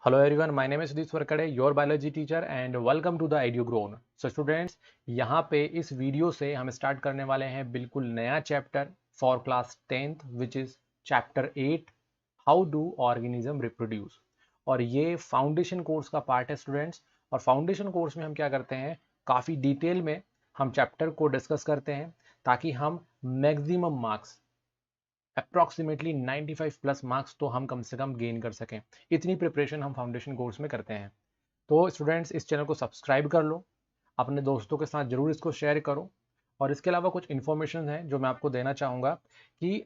Hello everyone, my name is Sudhir Swarkade, your biology teacher and welcome to the EduGrown. So students, यहाँ पे इस video से हम start करने वाले हैं बिल्कुल नया chapter for class 10th which is chapter 8 how do organism reproduce. और ये फाउंडेशन कोर्स का पार्ट है स्टूडेंट्स। और फाउंडेशन कोर्स में हम क्या करते हैं, काफ़ी डिटेल में हम चैप्टर को डिस्कस करते हैं ताकि हम maximum marks approximately 95 plus marks तो हम कम से कम गेन कर सकें। इतनी प्रिपरेशन हम फाउंडेशन कोर्स में करते हैं। तो स्टूडेंट्स, इस चैनल को सब्सक्राइब कर लो, अपने दोस्तों के साथ जरूर इसको शेयर करो। और इसके अलावा कुछ इन्फॉर्मेशन है जो मैं आपको देना चाहूँगा कि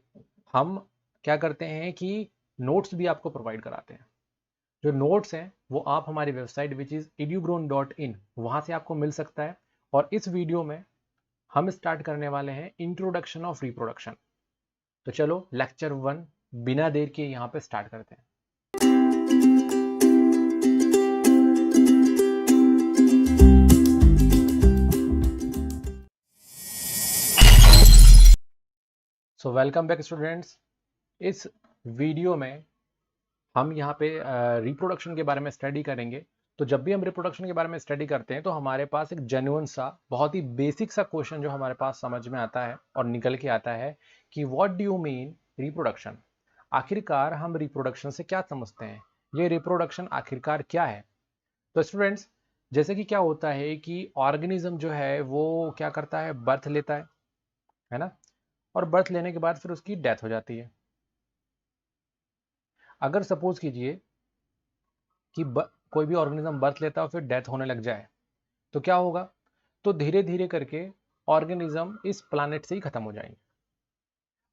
हम क्या करते हैं कि नोट्स भी आपको प्रोवाइड कराते हैं। जो नोट्स हैं वो आप हमारी वेबसाइट विच इज़ edugrown.in वहाँ से आपको मिल सकता है। और इस वीडियो में हम स्टार्ट करने वाले हैं इंट्रोडक्शन ऑफ रिप्रोडक्शन। तो चलो लेक्चर 1 बिना देर के यहाँ पे स्टार्ट करते हैं। So welcome back students. इस वीडियो में हम यहाँ पे रिप्रोडक्शन के बारे में स्टडी करेंगे। तो जब भी हम रिप्रोडक्शन के बारे में स्टडी करते हैं तो हमारे पास एक जेन्युइन सा बहुत ही बेसिक सा क्वेश्चन जो हमारे पास समझ में आता है और निकल के आता है कि what do you mean reproduction. आखिरकार हम रिप्रोडक्शन से क्या समझते हैं, ये रिप्रोडक्शन आखिरकार क्या है। तो स्टूडेंट्स, जैसे कि क्या होता है कि ऑर्गेनिज्म जो है वो क्या करता है, बर्थ लेता है ना। और बर्थ लेने के बाद फिर उसकी डेथ हो जाती है। अगर सपोज कीजिए कि कोई भी ऑर्गेनिज्म बर्थ लेता है और फिर डेथ होने लग जाए तो क्या होगा, तो धीरे धीरे करके ऑर्गेनिज्म इस प्लानेट से ही खत्म हो जाएंगे।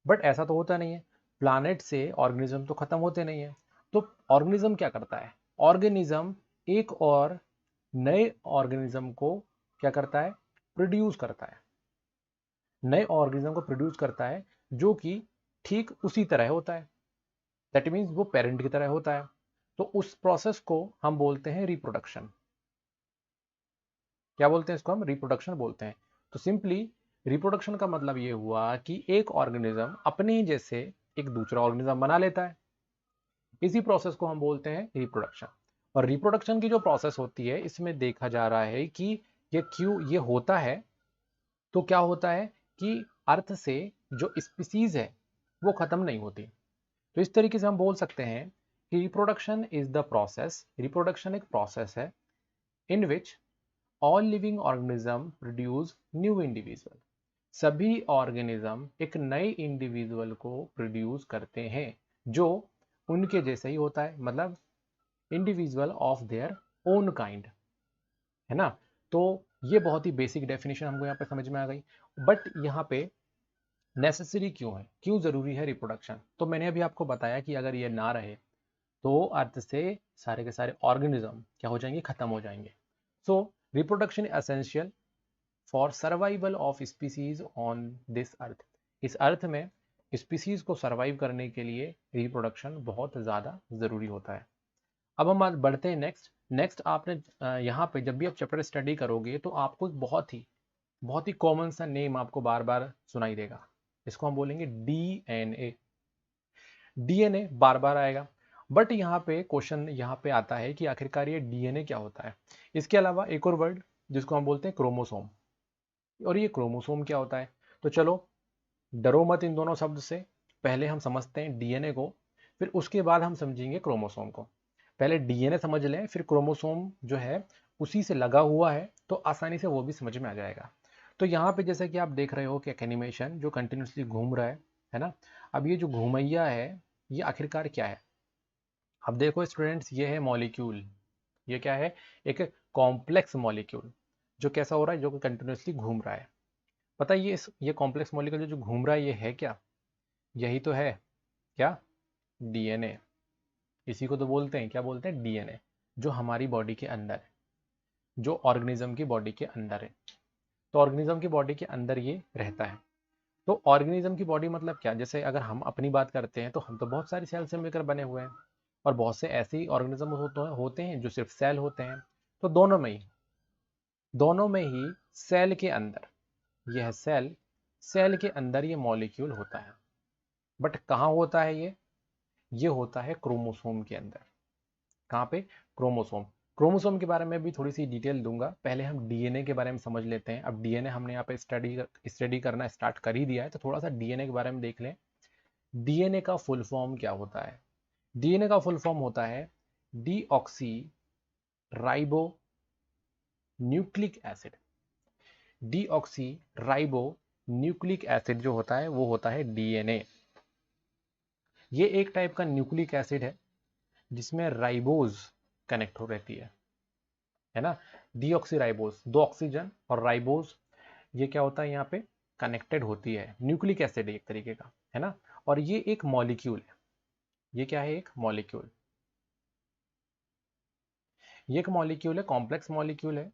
बट ऐसा तो होता नहीं है, प्लानेट से ऑर्गेनिज्म तो खत्म होते नहीं है। तो ऑर्गेनिज्म क्या करता है, ऑर्गेनिज्म एक और नए ऑर्गेनिज्म को क्या करता है, प्रोड्यूस करता है। नए ऑर्गेनिज्म को प्रोड्यूस करता है जो कि ठीक उसी तरह होता है, दैट मीन्स वो पेरेंट की तरह होता है। तो उस प्रोसेस को हम बोलते हैं रिप्रोडक्शन। क्या बोलते हैं इसको, हम रिप्रोडक्शन बोलते हैं। तो सिंपली रिप्रोडक्शन का मतलब ये हुआ कि एक ऑर्गेनिज्म अपने ही जैसे एक दूसरा ऑर्गेनिज्म बना लेता है। इसी प्रोसेस को हम बोलते हैं रिप्रोडक्शन। और रिप्रोडक्शन की जो प्रोसेस होती है इसमें देखा जा रहा है कि ये क्यों ये होता है। तो क्या होता है कि अर्थ से जो स्पीसीज है वो खत्म नहीं होती। तो इस तरीके से हम बोल सकते हैं कि reproduction is the process, reproduction एक प्रोसेस है in which all living organism produce new individual. सभी ऑर्गेनिज्म एक नए इंडिविजुअल को प्रोड्यूस करते हैं जो उनके जैसे ही होता है, मतलब individual of their own kind, है ना। तो ये बहुत ही बेसिक डेफिनेशन हमको यहाँ पे समझ में आ गई। बट यहाँ पे नेसेसरी क्यों है, क्यों जरूरी है रिप्रोडक्शन, तो मैंने अभी आपको बताया कि अगर ये ना रहे तो अर्थ से सारे के सारे ऑर्गेनिज्म क्या हो जाएंगे, खत्म हो जाएंगे। सो reproduction essential for survival of species on this earth. इस अर्थ में स्पीसीज को सर्वाइव करने के लिए रिप्रोडक्शन बहुत ज़्यादा ज़रूरी होता है। अब हम आज बढ़ते हैं नेक्स्ट आपने यहाँ पे जब भी आप चैप्टर स्टडी करोगे तो आपको एक बहुत ही कॉमन सा नेम आपको बार बार सुनाई देगा। इसको हम बोलेंगे डीएनए। डीएनए बार बार आएगा। बट यहाँ पे क्वेश्चन यहाँ पे आता है कि आखिरकार ये डीएनए क्या होता है। इसके अलावा एक और वर्ड जिसको हम बोलते हैं क्रोमोसोम। और ये क्रोमोसोम क्या होता है, तो चलो डरो मत इन दोनों शब्द से। पहले हम समझते हैं डीएनए को, फिर उसके बाद हम समझेंगे क्रोमोसोम को। पहले डीएनए समझ लें, फिर क्रोमोसोम जो है उसी से लगा हुआ है तो आसानी से वो भी समझ में आ जाएगा। तो यहाँ पे जैसे कि आप देख रहे हो कि एक एनिमेशन जो कंटिन्यूसली घूम रहा है ना। अब ये जो घुमैया है ये आखिरकार क्या है। अब देखो स्टूडेंट्स, ये है मॉलिक्यूल। ये क्या है, एक कॉम्प्लेक्स मॉलिक्यूल जो कैसा हो रहा है, जो कि कंटिन्यूसली घूम रहा है। पता है ये कॉम्प्लेक्स मॉलिक्यूल जो घूम रहा है ये है क्या, यही तो है क्या, डीएनए। इसी को तो बोलते हैं, क्या बोलते हैं, डीएनए। जो हमारी बॉडी के अंदर है, जो ऑर्गेनिज्म की बॉडी के अंदर है। तो ऑर्गेनिज्म की बॉडी के अंदर ये रहता है। तो ऑर्गेनिज्म की बॉडी मतलब क्या, जैसे अगर हम अपनी बात करते हैं तो हम तो बहुत सारी सेल से मिलकर बने हुए हैं और बहुत से ऐसे ही ऑर्गेनिज्म होते हैं जो सिर्फ सेल होते हैं। तो दोनों में ही सेल के अंदर, यह सेल के अंदर ये मॉलिक्यूल होता है। बट कहाँ होता है ये होता है क्रोमोसोम के अंदर। कहाँ पे? क्रोमोसोम। क्रोमोसोम के बारे में भी थोड़ी सी डिटेल दूंगा, पहले हम डीएनए के बारे में समझ लेते हैं। अब डीएनए हमने यहाँ पे स्टडी करना स्टार्ट कर ही दिया है, तो थोड़ा सा डीएनए के बारे में देख लें। डीएनए का फुल फॉर्म क्या होता है? डीएनए का फुल फॉर्म होता है deoxy ribo nucleic acid. Deoxy ribo nucleic acid जो होता है वो होता है डीएनए। ये एक टाइप का न्यूक्लिक एसिड है जिसमें राइबोज कनेक्ट हो रहती है ना। डीऑक्सी राइबोज, दो ऑक्सीजन और राइबोज, ये क्या होता है यहाँ पे? कनेक्टेड होती है। न्यूक्लिक एसिड एक तरीके का, है ना। और ये एक मॉलिक्यूल है। ये क्या है? एक मॉलिक्यूल। ये एक मॉलिक्यूल है, कॉम्प्लेक्स मॉलिक्यूल है।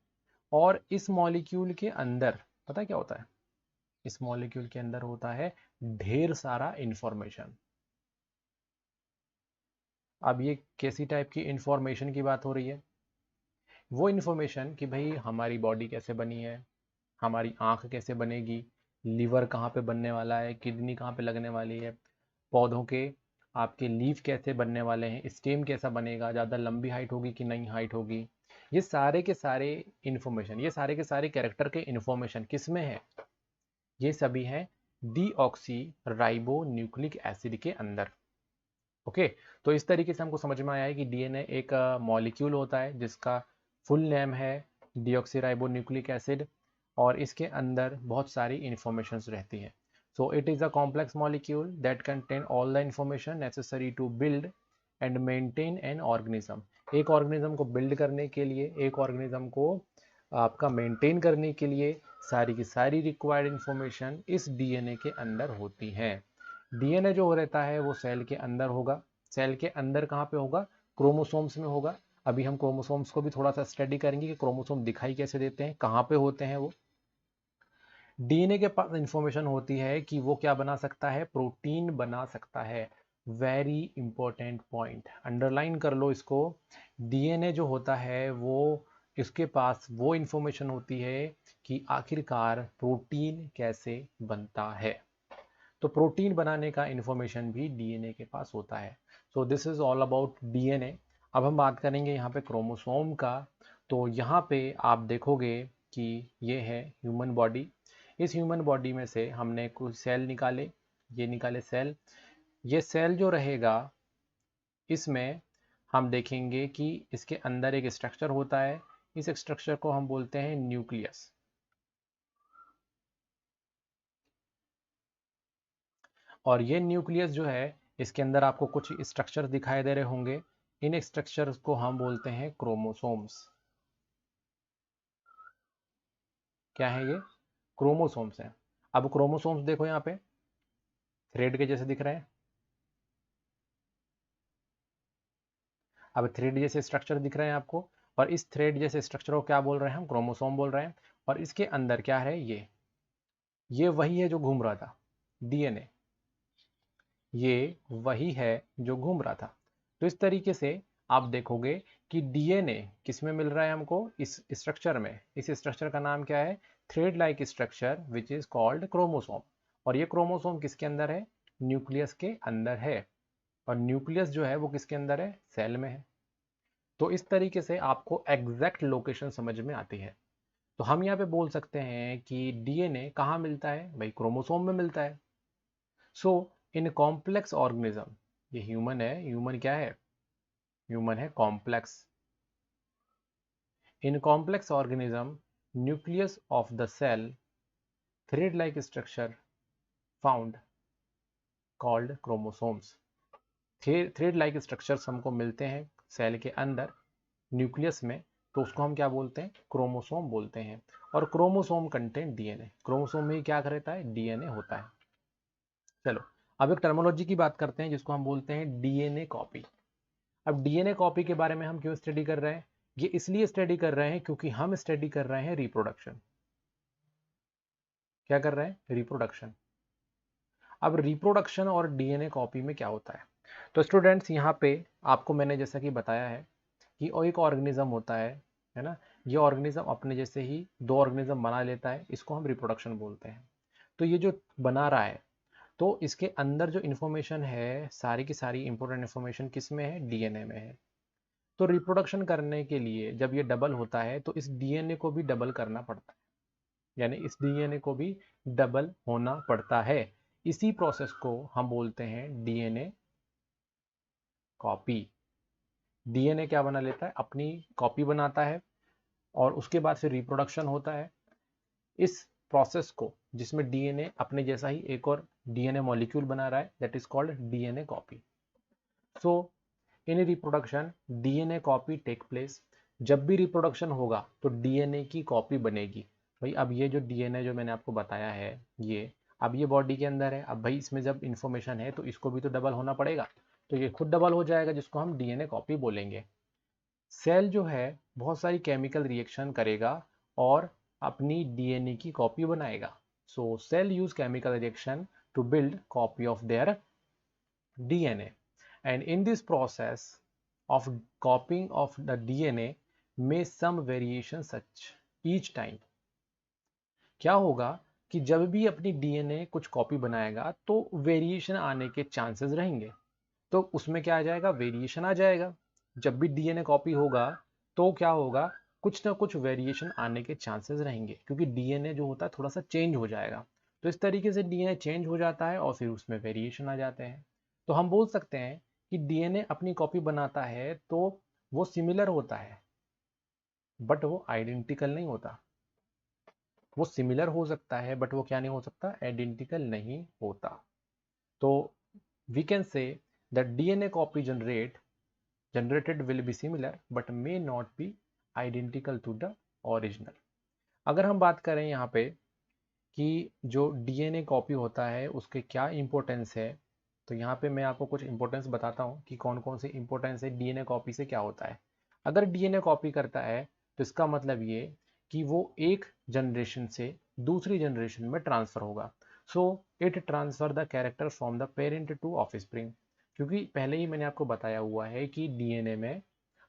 और इस मॉलिक्यूल के अंदर पता है क्या होता है? इस मॉलिक्यूल के अंदर होता है ढेर सारा इंफॉर्मेशन। अब ये कैसी टाइप की इंफॉर्मेशन की बात हो रही है? वो इंफॉर्मेशन कि भाई हमारी बॉडी कैसे बनी है, हमारी आंख कैसे बनेगी, लीवर कहाँ पे बनने वाला है, किडनी कहाँ पे लगने वाली है, पौधों के आपके लीफ कैसे बनने वाले हैं, स्टेम कैसा बनेगा, ज़्यादा लंबी हाइट होगी कि नहीं हाइट होगी, ये सारे के सारे इंफॉर्मेशन, ये सारे के सारे कैरेक्टर के इंफॉर्मेशन किस में है? ये सभी हैं डीऑक्सी राइबो न्यूक्लिक एसिड के अंदर। ओके, तो इस तरीके से हमको समझ में आया है कि डीएनए एक मॉलिक्यूल होता है जिसका फुल नेम है डीऑक्सीराइबो न्यूक्लिक एसिड, और इसके अंदर बहुत सारी इंफॉर्मेशंस रहती हैं। So it is a complex molecule that contain all the information necessary to build and maintain an organism. एक ऑर्गेनिज्म को बिल्ड करने के लिए, एक ऑर्गेनिज्म को आपका मेंटेन करने के लिए सारी की सारी रिक्वायर्ड इंफॉर्मेशन इस डीएनए के अंदर होती है। डीएनए जो रहता है वो सेल के अंदर होगा। सेल के अंदर कहाँ पे होगा? क्रोमोसोम्स में होगा। अभी हम क्रोमोसोम्स को भी थोड़ा सा स्टडी करेंगे कि क्रोमोसोम दिखाई कैसे देते हैं, कहाँ पे होते हैं वो। डीएनए के पास इंफॉर्मेशन होती है कि वो क्या बना सकता है? प्रोटीन बना सकता है। वेरी इंपॉर्टेंट पॉइंट, अंडरलाइन कर लो इसको। डीएनए जो होता है वो, इसके पास वो इंफॉर्मेशन होती है कि आखिरकार प्रोटीन कैसे बनता है। तो प्रोटीन बनाने का इंफॉर्मेशन भी डीएनए के पास होता है। So this is all about DNA. अब हम बात करेंगे यहाँ पे क्रोमोसोम का। तो यहाँ पे आप देखोगे कि ये है ह्यूमन बॉडी। इस ह्यूमन बॉडी में से हमने कुछ सेल निकाले, ये निकाले सेल। ये सेल जो रहेगा इसमें हम देखेंगे कि इसके अंदर एक स्ट्रक्चर होता है। इस स्ट्रक्चर को हम बोलते हैं न्यूक्लियस। और ये न्यूक्लियस जो है, इसके अंदर आपको कुछ स्ट्रक्चर दिखाई दे रहे होंगे। इन स्ट्रक्चर्स को हम बोलते हैं क्रोमोसोम्स। क्या है ये? क्रोमोसोम्स हैं। अब क्रोमोसोम्स देखो यहाँ पे थ्रेड के जैसे दिख रहे हैं। अब थ्रेड जैसे स्ट्रक्चर दिख रहे हैं आपको, और इस थ्रेड जैसे स्ट्रक्चर को क्या बोल रहे हैं? हम क्रोमोसोम बोल रहे हैं। और इसके अंदर क्या है? ये वही है जो घूम रहा था, डीएनए। ये वही है जो घूम रहा था। तो इस तरीके से आप देखोगे कि डीएनए किस में मिल रहा है हमको? इस स्ट्रक्चर में। इस स्ट्रक्चर का नाम क्या है? Thread like structure which is called chromosome. और ये क्रोमोसोम किसके अंदर है? न्यूक्लियस के अंदर है। और न्यूक्लियस जो है वो किसके अंदर है? सेल में है। तो इस तरीके से आपको एग्जैक्ट लोकेशन समझ में आती है। तो हम यहाँ पे बोल सकते हैं कि डीएनए कहाँ मिलता है? भाई क्रोमोसोम में मिलता है। सो इन कॉम्प्लेक्स ऑर्गेनिज्म, ये ह्यूमन है, ह्यूमन क्या है? ह्यूमन है complex. In complex organism nucleus of the cell thread like structure found called chromosomes. Thread like structures हमको मिलते हैं सेल के अंदर न्यूक्लियस में, तो उसको हम क्या बोलते हैं? क्रोमोसोम बोलते हैं। और क्रोमोसोम कंटेंट डीएनए। क्रोमोसोम में ही क्या रहता है? डीएनए होता है। चलो, अब एक टर्मोलॉजी की बात करते हैं जिसको हम बोलते हैं डीएनए कॉपी। अब डीएनए कॉपी के बारे में हम क्यों स्टडी कर रहे हैं? ये इसलिए स्टडी कर रहे हैं क्योंकि हम स्टडी कर रहे हैं रिप्रोडक्शन। क्या कर रहे हैं? रिप्रोडक्शन। अब रिप्रोडक्शन और डीएनए कॉपी में क्या होता है? तो स्टूडेंट्स यहाँ पे आपको मैंने जैसा कि बताया है कि एक ऑर्गेनिज्म होता है ना। ये ऑर्गेनिज्म अपने जैसे ही दो ऑर्गेनिज्म बना लेता है, इसको हम रिप्रोडक्शन बोलते हैं। तो ये जो बना रहा है, तो इसके अंदर जो इन्फॉर्मेशन है, सारी की सारी इंपॉर्टेंट इन्फॉर्मेशन किस में है? डीएनए में है। तो रिप्रोडक्शन करने के लिए जब ये डबल होता है तो इस डीएनए को भी डबल करना पड़ता है, यानी इस डीएनए को भी डबल होना पड़ता है। इसी प्रोसेस को हम बोलते हैं डीएनए कॉपी। डीएनए क्या बना लेता है, अपनी कॉपी बनाता है और उसके बाद फिर रिप्रोडक्शन होता है। इस प्रोसेस को, जिसमें डीएनए अपने जैसा ही एक और डीएनए मॉलिक्यूल बना रहा है, that is called DNA copy. So in reproduction DNA copy take place. जब भी रिप्रोडक्शन होगा तो डीएनए की कॉपी बनेगी। भाई अब ये जो डीएनए जो मैंने आपको बताया है, ये अब ये बॉडी के अंदर है, अब भाई इसमें जब इंफॉर्मेशन है तो इसको भी तो डबल होना पड़ेगा, तो ये खुद डबल हो जाएगा, जिसको हम डीएनए कॉपी बोलेंगे। सेल जो है बहुत सारी केमिकल रिएक्शन करेगा और अपनी डीएनए की कॉपी बनाएगा। So cell use chemical reaction to build copy of their DNA, and in this process of copying of the DNA may some variation such each time। क्या होगा कि जब भी अपनी डीएनए कुछ कॉपी बनाएगा तो वेरिएशन आने के चांसेस रहेंगे। तो उसमें क्या आ जाएगा, वेरिएशन आ जाएगा। जब भी डीएनए कॉपी होगा तो क्या होगा, कुछ ना कुछ वेरिएशन आने के चांसेस रहेंगे, क्योंकि डीएनए जो होता है थोड़ा सा चेंज हो जाएगा। तो इस तरीके से डीएनए चेंज हो जाता है और फिर उसमें वेरिएशन आ जाते हैं। तो हम बोल सकते हैं कि डीएनए अपनी कॉपी बनाता है तो वो सिमिलर होता है, बट वो आइडेंटिकल नहीं होता। वो सिमिलर हो सकता है बट वो क्या नहीं हो सकता, आइडेंटिकल नहीं होता। तो we can say that DNA copy generated will be similar but may not be identical to the original। अगर हम बात करें यहाँ पे कि जो डीएनए कॉपी होता है उसके क्या इंपॉर्टेंस है, तो यहाँ पे मैं आपको कुछ इंपॉर्टेंस बताता हूँ कि कौन कौन से इंपॉर्टेंस है डीएनए कॉपी से क्या होता है। अगर डीएनए कॉपी करता है तो इसका मतलब ये कि वो एक जनरेशन से दूसरी जनरेशन में ट्रांसफर होगा। So it transfer the character from the parent to offspring. क्योंकि पहले ही मैंने आपको बताया हुआ है कि डीएनए में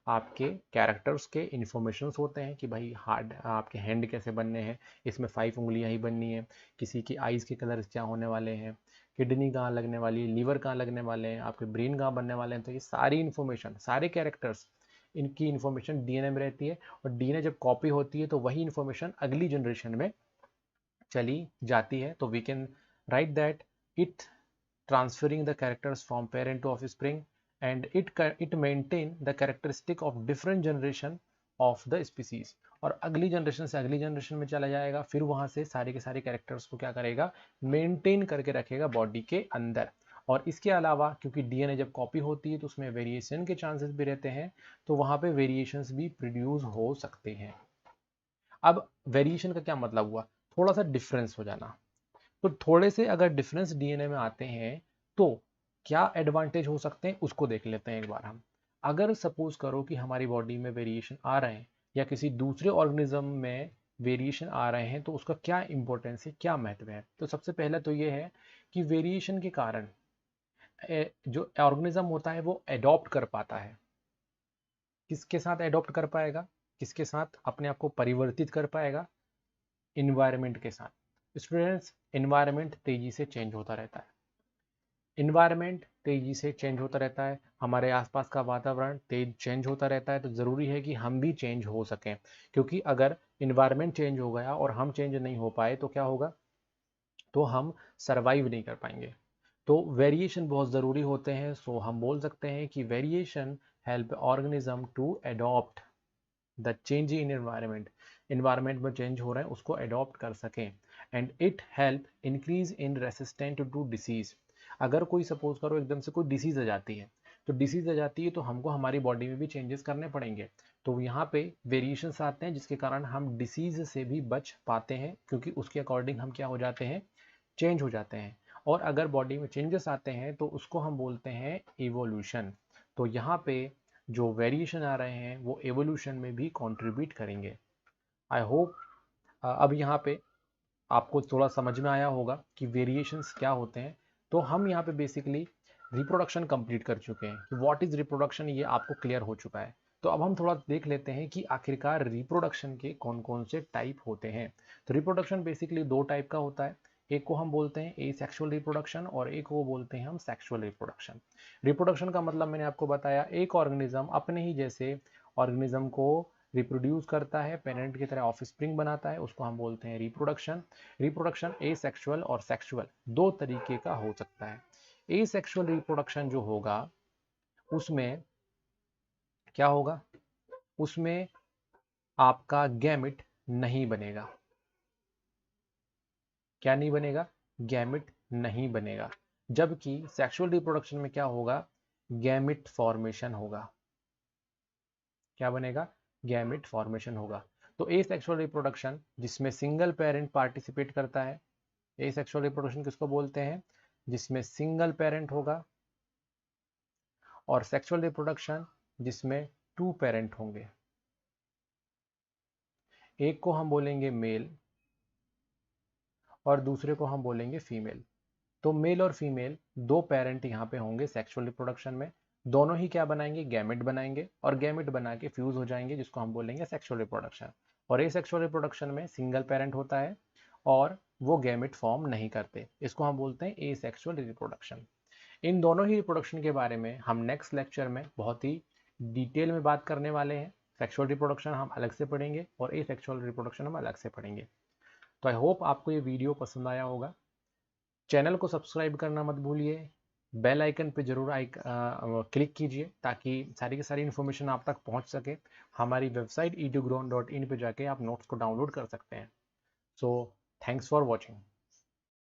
आपके कैरेक्टर्स के इन्फॉर्मेशंस होते हैं कि भाई हार्ड आपके हैंड कैसे बनने हैं, इसमें 5 उंगलियां ही बननी है, किसी की आईज के कलर्स क्या होने वाले हैं, किडनी कहाँ लगने वाली है, लीवर कहाँ लगने वाले हैं, आपके ब्रेन कहाँ बनने वाले हैं। तो ये सारी इन्फॉर्मेशन, सारे कैरेक्टर्स, इनकी इन्फॉर्मेशन डीएनए में रहती है और डीएनए जब कॉपी होती है तो वही इन्फॉर्मेशन अगली जनरेशन में चली जाती है। तो we can write that it transferring the characters from parent to offspring and it maintain the characteristic of different generation of the species। और अगली जनरेशन से अगली जनरेशन में चला जाएगा, फिर वहां से सारे के सारे कैरेक्टर्स को क्या करेगा, मेंटेन करके रखेगा बॉडी के अंदर। और इसके अलावा क्योंकि डीएनए जब कॉपी होती है तो उसमें वेरिएशन के चांसेस भी रहते हैं, तो वहां पे वेरिएशंस भी प्रोड्यूस हो सकते हैं। अब वेरिएशन का क्या मतलब हुआ, थोड़ा सा डिफरेंस हो जाना। तो थोड़े से अगर डिफरेंस डीएनए में आते हैं तो क्या एडवांटेज हो सकते हैं उसको देख लेते हैं एक बार हम। अगर सपोज करो कि हमारी बॉडी में वेरिएशन आ रहे हैं या किसी दूसरे ऑर्गेनिज्म में वेरिएशन आ रहे हैं तो उसका क्या इंपॉर्टेंस है, क्या महत्व है। तो सबसे पहले तो ये है कि वेरिएशन के कारण जो ऑर्गेनिज्म होता है वो एडॉप्ट कर पाता है। किसके साथ एडॉप्ट कर पाएगा, किसके साथ अपने आप को परिवर्तित कर पाएगा, इन्वायरमेंट के साथ। स्टूडेंट्स, इन्वायरमेंट तेजी से चेंज होता रहता है, इन्वायरमेंट तेजी से चेंज होता रहता है, हमारे आसपास का वातावरण तेज चेंज होता रहता है। तो ज़रूरी है कि हम भी चेंज हो सकें, क्योंकि अगर इन्वायरमेंट चेंज हो गया और हम चेंज नहीं हो पाए तो क्या होगा, तो हम सरवाइव नहीं कर पाएंगे। तो वेरिएशन बहुत ज़रूरी होते हैं। सो हम बोल सकते हैं कि variation help organism to adopt the change in environment. Environment में चेंज हो रहा है उसको अडॉप्ट कर सकें। And it help increase in resistant to disease. अगर कोई सपोज करो एकदम से कोई डिसीज आ जाती है, तो डिसीज आ जाती है तो हमको हमारी बॉडी में भी चेंजेस करने पड़ेंगे। तो यहाँ पे वेरिएशंस आते हैं जिसके कारण हम डिसीज से भी बच पाते हैं, क्योंकि उसके अकॉर्डिंग हम क्या हो जाते हैं, चेंज हो जाते हैं। और अगर बॉडी में चेंजेस आते हैं तो उसको हम बोलते हैं इवोल्यूशन। तो यहाँ पे जो वेरिएशन आ रहे हैं वो एवोल्यूशन में भी कंट्रीब्यूट करेंगे। आई होप अब यहाँ पे आपको थोड़ा समझ में आया होगा कि वेरिएशंस क्या होते हैं। तो हम यहाँ पे बेसिकली रिप्रोडक्शन कंप्लीट कर चुके हैं कि व्हाट इज रिप्रोडक्शन, ये आपको क्लियर हो चुका है। तो अब हम थोड़ा देख लेते हैं कि आखिरकार रिप्रोडक्शन के कौन कौन से टाइप होते हैं। तो रिप्रोडक्शन बेसिकली दो टाइप का होता है। एक को हम बोलते हैं एसेक्सुअल रिप्रोडक्शन और एक को बोलते हैं हम सेक्सुअल रिप्रोडक्शन। रिप्रोडक्शन का मतलब मैंने आपको बताया, एक ऑर्गेनिज्म अपने ही जैसे ऑर्गेनिज्म को रिप्रोड्यूस करता है, पेरेंट की तरह ऑफस्प्रिंग बनाता है, उसको हम बोलते हैं रिप्रोडक्शन। रिप्रोडक्शन एसेक्सुअल और सेक्सुअल दो तरीके का हो सकता है। एसेक्सुअल रिप्रोडक्शन जो होगा उसमें क्या होगा, उसमें आपका गैमिट नहीं बनेगा। क्या नहीं बनेगा? गैमिट नहीं बनेगा। जबकि सेक्सुअल रिप्रोडक्शन में क्या होगा, गैमिट फॉर्मेशन होगा। क्या बनेगा? गैमिट फॉर्मेशन होगा। तो एसेक्सुअल रिप्रोडक्शन जिसमें सिंगल पेरेंट पार्टिसिपेट करता है, एसेक्सुअल रिप्रोडक्शन किसको बोलते हैं? जिसमें सिंगल पेरेंट होगा। और सेक्सुअल रिप्रोडक्शन जिसमें टू पेरेंट होंगे। एक को हम बोलेंगे मेल और दूसरे को हम बोलेंगे फीमेल। तो मेल और फीमेल दो पेरेंट यहाँ पे होंगे सेक्सुअल रिप्रोडक्शन में। दोनों ही क्या बनाएंगे? गैमेट बनाएंगे और गैमेट बना के फ्यूज हो जाएंगे, जिसको हम बोलेंगे सेक्सुअल रिप्रोडक्शन। और ये सेक्सुअल रिप्रोडक्शन में सिंगल पेरेंट होता है और वो गैमेट फॉर्म नहीं करते, इसको हम बोलते हैं एसेक्सुअल रिप्रोडक्शन। इन दोनों ही रिप्रोडक्शन के बारे में हम नेक्स्ट लेक्चर में बहुत ही डिटेल में बात करने वाले हैं। सेक्सुअल रिप्रोडक्शन हम अलग से पढ़ेंगे और एसेक्सुअल रिप्रोडक्शन हम अलग से पढ़ेंगे। तो आई होप आपको ये वीडियो पसंद आया होगा। चैनल को सब्सक्राइब करना मत भूलिए, बेल आइकन पे जरूर क्लिक कीजिए ताकि सारी की सारी इन्फॉर्मेशन आप तक पहुंच सके। हमारी वेबसाइट edugrown.in पे जाके आप नोट्स को डाउनलोड कर सकते हैं। So thanks for watching.